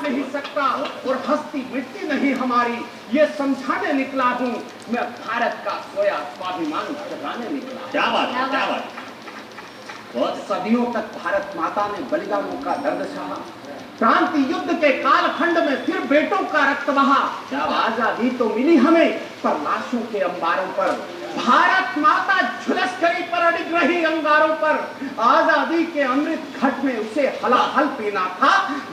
काट नहीं सकता और हस्ती मिटती नहीं हमारी, ये समझाने निकला हूँ मैं भारत का सोया स्वाभिमान जगाने निकला। क्या बात है, क्या बात। बहुत सदियों तक भारत माता ने बलिदानों का दर्द सहा, क्रांति युद्ध के कालखंड में फिर बेटों का रक्त बहा। आजादी तो मिली हमें पर लाशों के अंबारों पर, भारत माता झुलस गई पर अडिग रही अंगारों पर। आजादी के अमृत घट में उसे हलाहल पीना था,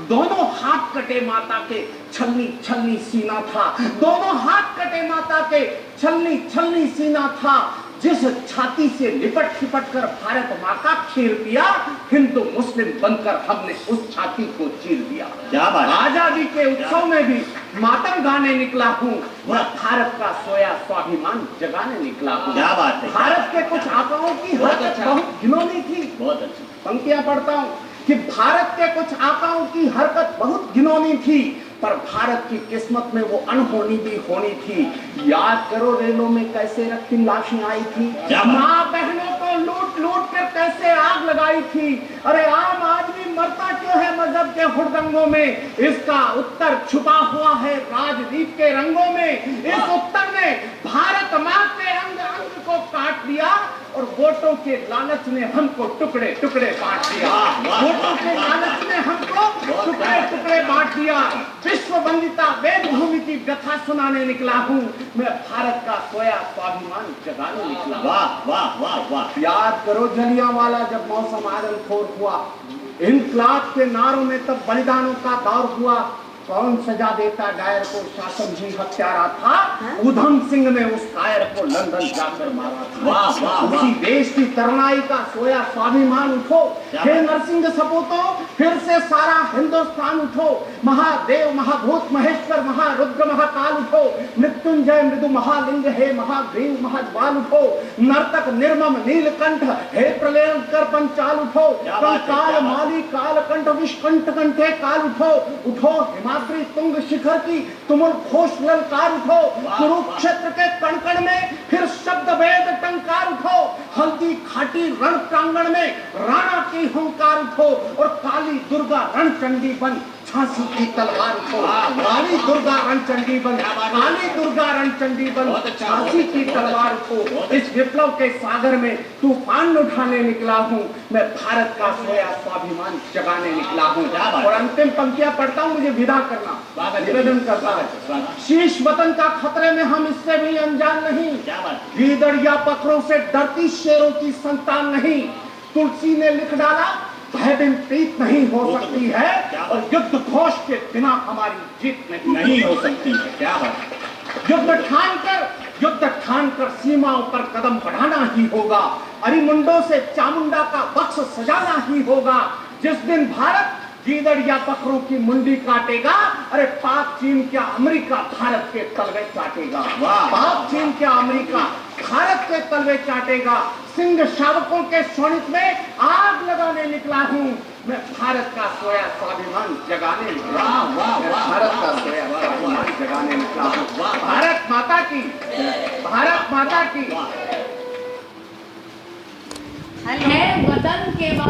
दोनों हाथ कटे माता के छलनी छलनी सीना था, दोनों हाथ कटे माता के छलनी छलनी सीना था। जिस छाती से लिपट लिपट कर भारत माँ का खीर पिया, हिंदू मुस्लिम बनकर हमने उस छाती को चीर दिया। क्या बात। आजादी के उत्सव में भी मातम गाने निकला हूँ मैं, भारत का सोया स्वाभिमान जगाने निकला हूँ। क्या बात है। भारत के कुछ आकाओं की हरकत बहुत घिनौनी थी। बहुत अच्छी पंक्तियां पढ़ता हूँ कि भारत के कुछ आकाओं की हरकत बहुत घिनौनी थी, पर भारत की किस्मत में वो अनहोनी भी होनी थी। याद करो रेलों में कैसे रक्तिम लाशें आई थी, माँ बहनों को लूट लूट कर कैसे आग लगाई थी। अरे आम आदमी मरता क्यों है मजहब के हुड़दंगों में, इसका उत्तर छुपा हुआ है राजनीति के रंगों में। इस उत्तर ने भारत माँ के अंग अंग को काट दिया और वोटों के लालच ने हमको टुकड़े टुकड़े बांट दिया। वोटों के लालच ने हमको टुकड़े टुकड़े बांट दिया। विश्व वंदिता वेद भूमि की व्यथा सुनाने निकला हूँ मैं, भारत का सोया स्वाभिमान जगाने निकला। वाह वाह वाह वाह। याद करो जलियांवाला जब मौसम आदमखोर हुआ, इनकलाब के नारों में तब बलिदानों का दौर हुआ। कौन सजा देता डायर को, शासन ही हत्यारा था। उधम सिंह ने उस कायर को लंदन जाकर मारा था। वाह वाह। उसी देश की तरनाई का सोया स्वाभिमान उठो, हे नरसिंह सपूतो, फिर से सारा हिंदुस्तान उठो। महादेव महाभूत महेश्वर महारुद्र महाकाल उठो, मृत्युंजय मृदु महालिंग हे महाग्रीव महाज्वाल उठो। नर्तक निर्मम नीलकंठ हे प्रलयंकर पंचाल उठो। कंकाल माली कालकंठ विषकंठ कंठे काल उठो। उठो हिमाद्री तुंग शिखर की तुमुल घोष ललकार उठो। कुरुक्षेत्र के कणकण में फिर शब्द वेद टंकार उठो। हल्दी घाटी रण प्रांगण में राणा की हुंकार उठो और काली दुर्गा रणचंडी बन झांसी की तलवार उठो। काली दुर्गा रणचंडी बन, काली दुर्गा रणचंडी बन, झांसी की तलवार उठो। इस विप्लव के सागर में तूफान उठाने निकला हूँ मैं, भारत का सोया स्वाभिमान जगाने निकला हूँ। और अंतिम पंक्तियां पढ़ता हूँ, मुझे विदा करना निवेदन करता है। शीश वतन का खतरे में हम इससे भी अनजान नहीं, गीदड़ या पत्थरों से डरती शेरों की संतान नहीं। तुलसी ने लिख डाला भयबिन प्रीत नहीं हो सकती है, और युद्ध घोष के बिना हमारी जीत नहीं हो सकती है। क्या बात। युद्ध ठानकर सीमाओं पर कदम बढ़ाना ही होगा। अरिमुंडों से चामुंडा का बक्स सजाना ही होगा। जिस दिन भारत गीदड़ या बकरों की मुंडी काटेगा, अरे पाक चीन क्या अमेरिका भारत के तलवे चाटेगा। पाक चीन क्या अमेरिका भारत के तलवे चाटेगा। सिंह शावकों के स्वनित में आग लगाने निकला हूँ मैं, भारत का सोया स्वाभिमान जगाने निकला। भारत का सोया स्वाभिमान जगाने निकला हूँ। भारत माता की, भारत माता की। है वतन के बाद